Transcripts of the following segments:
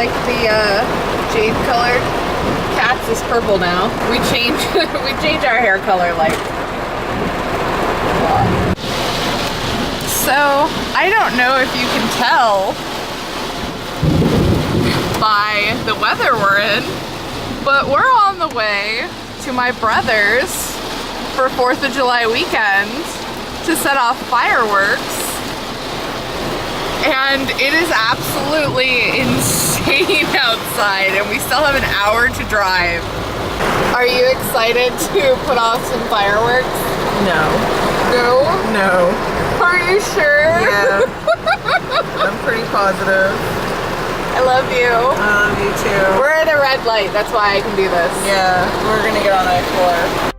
like the jade colored. Cat's is purple now. We change our hair color like a lot. So I don't know if you can tell by the weather we're in, but we're on the way to my brother's for 4th of July weekend to set off fireworks. And it is absolutely insane outside, and we still have an hour to drive. Are you excited to put off some fireworks? No. No? No. Are you sure? Yeah. I'm pretty positive. I love you. I love you too. We're at a red light, that's why I can do this. Yeah, we're gonna get on I-4.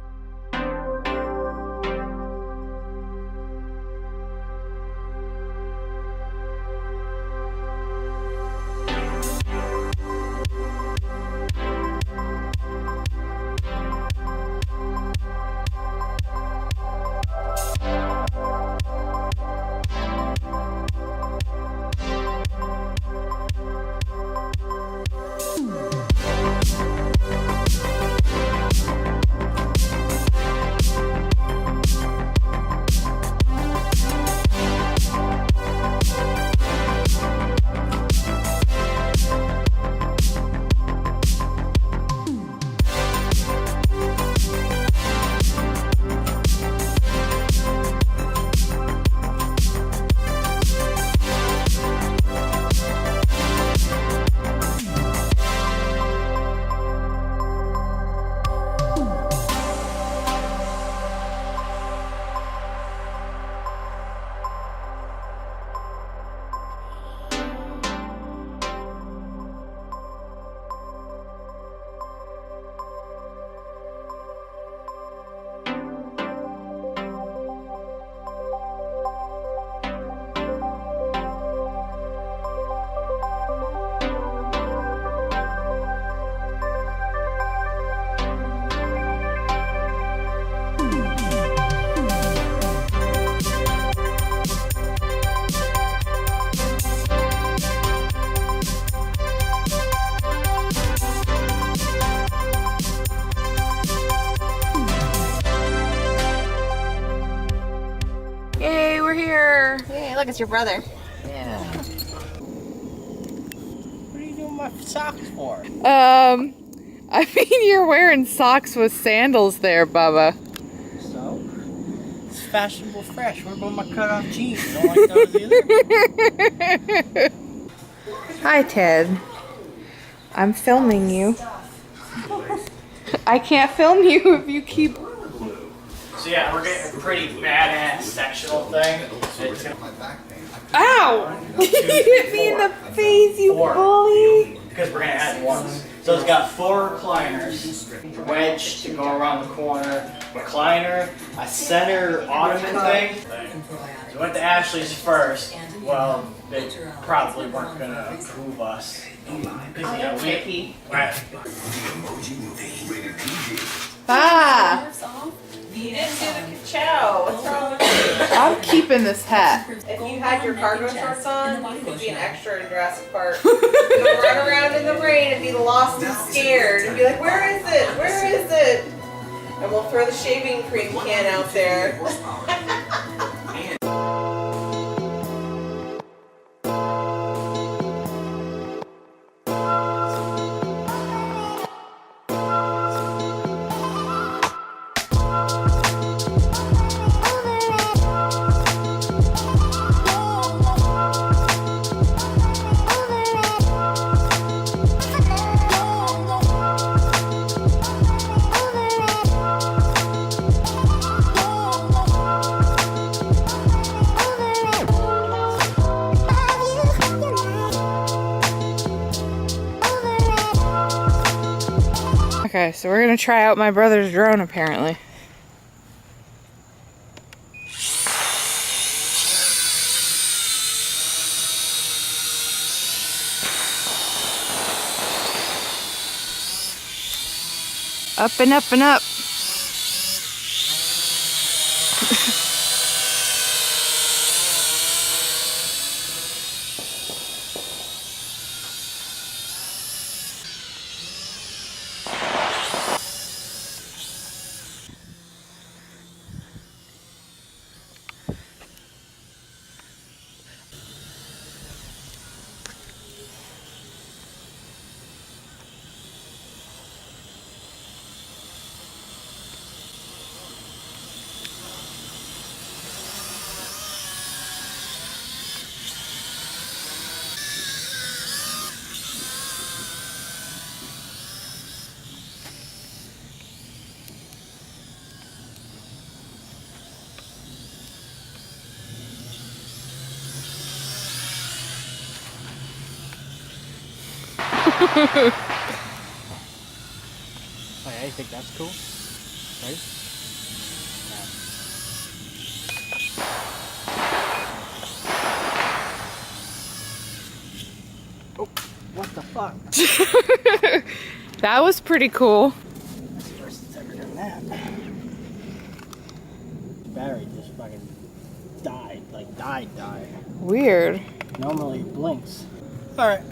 Yay, we're here. Hey, look, it's your brother. Yeah. What are you doing my socks for? I mean, you're wearing socks with sandals there, Bubba. So? It's fashionable fresh. What about my cut-off jeans? You don't like those either? Hi, Ted. I'm filming you. I can't film you if you keep... So yeah, we're getting a pretty badass sectional thing. Ow! You hit me in the face, you bully! Because we're gonna add one. So it's got 4 recliners, wedge to go around the corner, recliner, a center ottoman thing. So we went to Ashley's first. Well, they probably weren't gonna approve us. Because we Ah! You didn't do the chow. What's wrong with you? I'm keeping this hat. If you had your cargo shorts on, you could be an extra in Jurassic Park. You would run around in the rain and be lost and scared and be like, where is it? Where is it? And we'll throw the shaving cream can out there. Okay, so we're gonna try out my brother's drone apparently. Up and up and up. Oh yeah, you think that's cool? Right? Oh, what the fuck? That was pretty cool. That's the first that's ever done that. Battery just fucking died. Like died. Weird. Normally it blinks. Alright.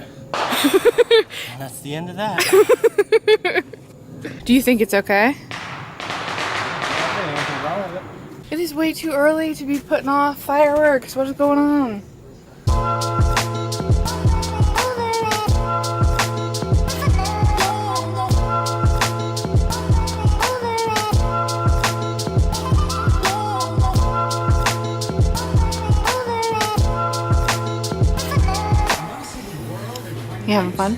That's the end of that. Do you think it's okay? Anything wrong with it? It is way too early to be putting off fireworks. What is going on? You having fun?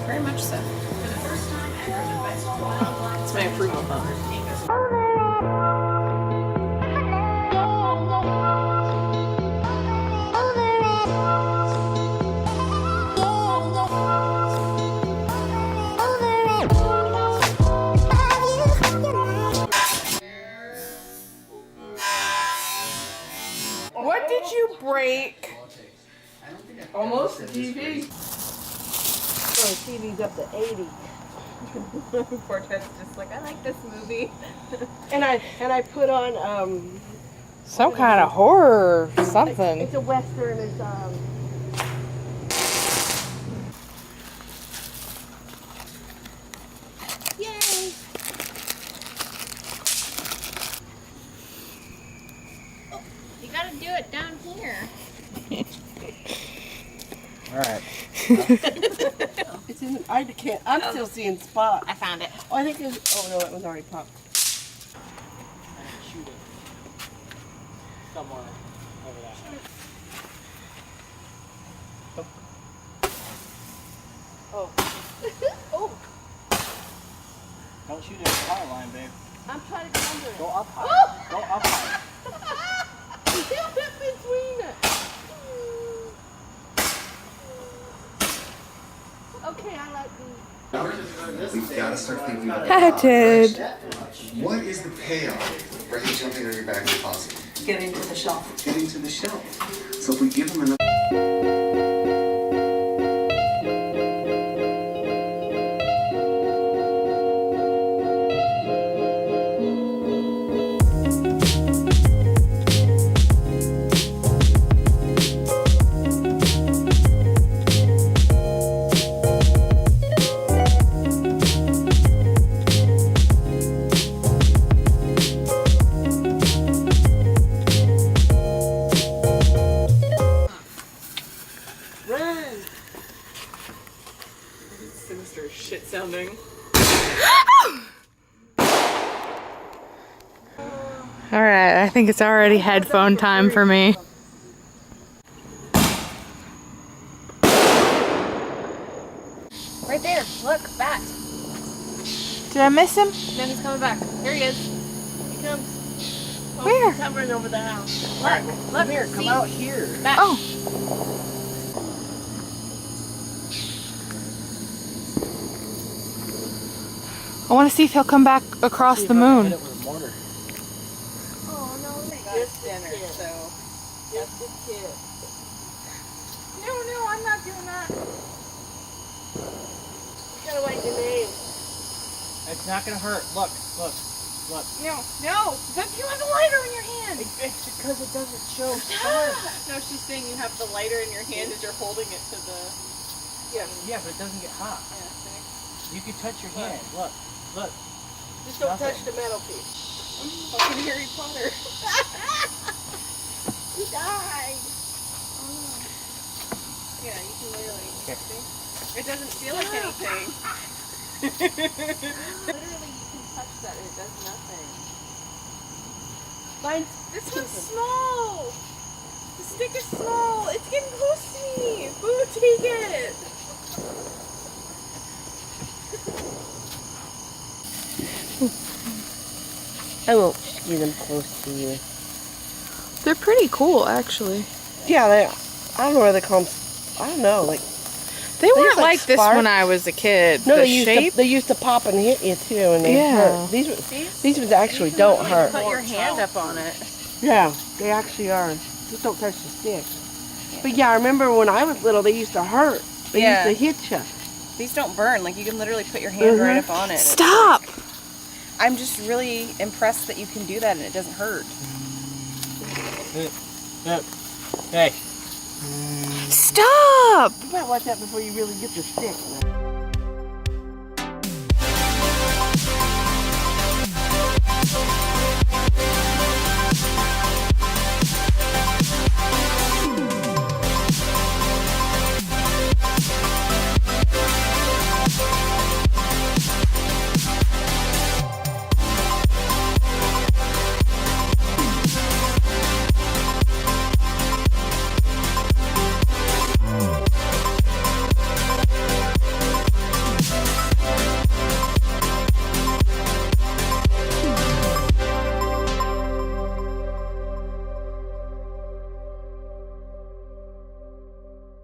Very much so. It's my approval vote. What did you break? Almost the TV. Oh, the TV's up to 80. Poor Ted's just like, I like this movie. And I put on Some kind of horror something. it's a western. It's Yay! Oh, you gotta do it down here. Alright. It's in. I can't. I'm still seeing spots. I found it. Oh, I think it's. Oh no, it was already popped. Shoot it. Somewhere over that. Oh. Oh, Don't shoot it at the power line, babe. I'm trying to get under it. Go up high. Go up high. Get between it. Okay, I like these. We've got to start thinking about Hatted. what is the payoff for him jumping on your back if possible? Getting to the shelf. Getting to the shelf. So if we give him enough. Run. Sinister shit sounding. All right, I think it's already headphone time for me. Right there. Look, bat. Did I miss him? Then he's coming back. Here he is. He comes. Oh, Where? He's hovering over the house. Look. Look. Here, come see? out here. Bat. Oh. I want to see if he'll come back across the moon. Hit it with a mortar. Oh no, Just dinner, so. just a kid. No, I'm not doing that. You gotta write your name. It's not gonna hurt. Look. No. Don't you have a lighter in your hand? It's because it doesn't show No, she's saying you have the lighter in your hand as you're holding it to the. Yeah, but it doesn't get hot. Yeah, see? You can touch your hand. Look. Just don't Nothing. touch the metal piece. Fucking Harry Potter. He died. Yeah, you can literally. Okay. See? It doesn't feel like anything. Literally, you can touch that and it does nothing. Mine's This one's small. The stick is small. It's getting close to me. Boo, take it. I won't get them close to you. They're pretty cool, actually. Yeah, they. I don't know where they come. I don't know. Like They weren't like like this sparks. when I was a kid. No, the they shape. used to pop and hit you too, and they Yeah. hurt. These ones actually don't hurt. Put your hand up on it. Yeah, they actually are. Just don't touch the stick. But yeah, I remember when I was little, they used to hurt. They Yeah. used to hit you. These don't burn. Like, you can literally put your hand right up on it. Stop! I'm just really impressed that you can do that and it doesn't hurt. Hey. Stop! You might watch that before you really get the stick.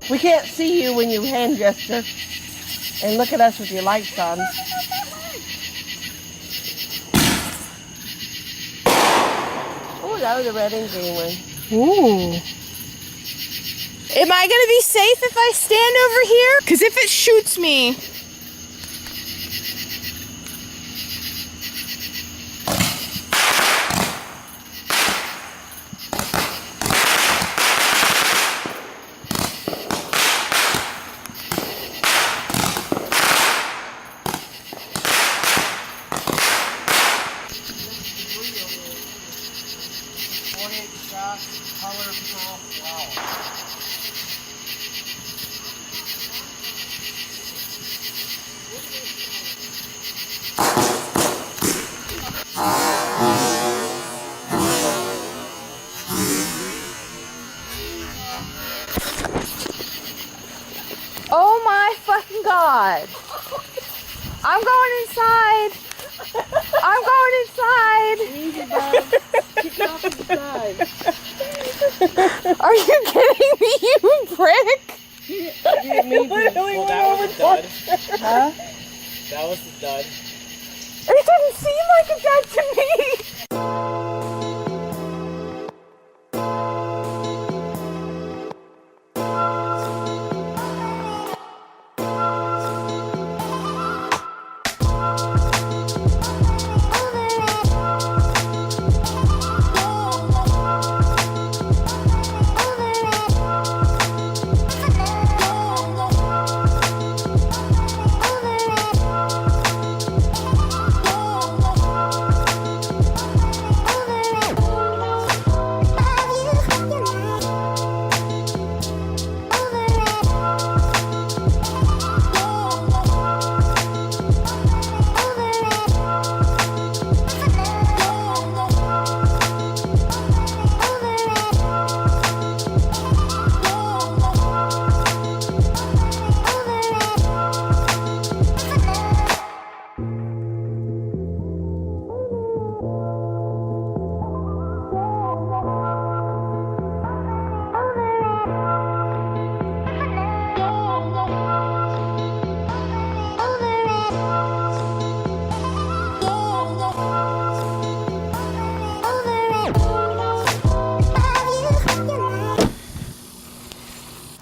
We can't see you when you hand gesture. And look at us with your lights on. Oh, that was a red and green one. Ooh. Am I gonna be safe if I stand over here? Because if it shoots me. Oh my fucking god. I'm going inside. I'm going inside. Easy, Bob. Keep off to the side. Are you kidding me, you prick? You didn't mean to. Well, that was the dud. Huh? That was the dud. It didn't seem like a dud to me.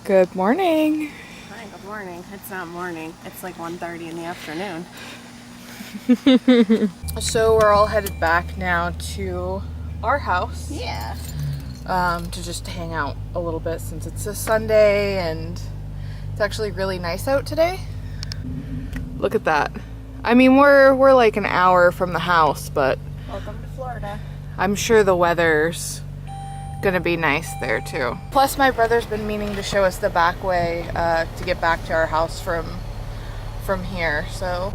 Good morning. Hi, good morning. It's not morning. It's like 1:30 in the afternoon. So we're all headed back now to our house. Yeah. To just hang out a little bit since it's a Sunday and it's actually really nice out today. Look at that. I mean, we're like an hour from the house, but Welcome to Florida. I'm sure the weather's gonna be nice there too. Plus my brother's been meaning to show us the back way to get back to our house from here, so.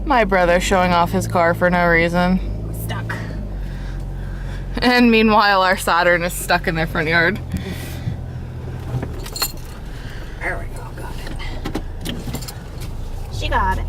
My brother showing off his car for no reason. Stuck. And meanwhile our Saturn is stuck in their front yard. There we go. Got it. She got it.